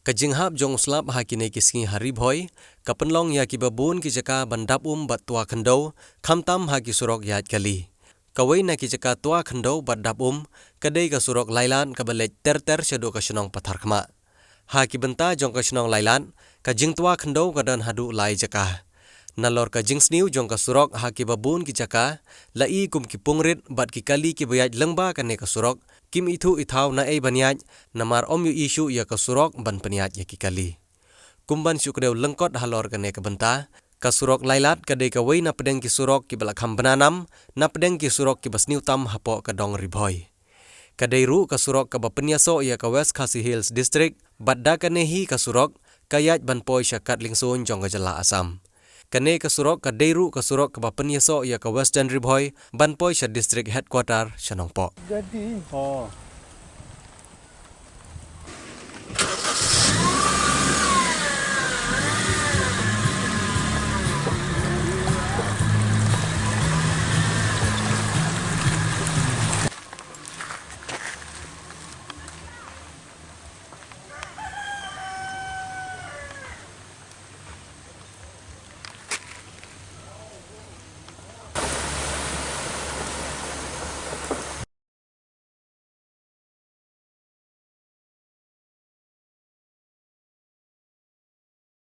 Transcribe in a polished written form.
Kajinghap jong slap hakine kiski hari boy, kapenlong ya ki babun ki jaka bandap bat tua kendo, kamtam haki surok yat kali. Kawai na ki jaka tua kendo bandap kadai ka surok lailan kabalej ter syado ka syenong pathar khma. Haki benta jong ka syenong lailan, kajing tua kendo kadan hadu lai jaka. Nalor ka jing sniu jong ka surok haki babun ki jaka, lai kum ki pungrit bat ki kali ki bayaj lengba kane ka surok, kim itu ithau na banyaj, namar om yu isu ya ka surok ban peniaj ya ki kali. Kumban syukrew lengkot halor kane ka benta, ka surok lailat kadai ka wei na pedeng ki surok ki balakham benanam, na pedeng ki surok ki basniu tam hapo ka dong riboy. Kadai ru ka surok ka bapeniaso ya ka West Khasi Hills District, bat da kanehi ka surok, kayaj ban poi syakat lingsun jong ka jala Asam. Kane ka surok ka deiru ka surok ka bapeniaso ya ka Western Riboy ban poi sya district headquarter Syanongpo. Jadi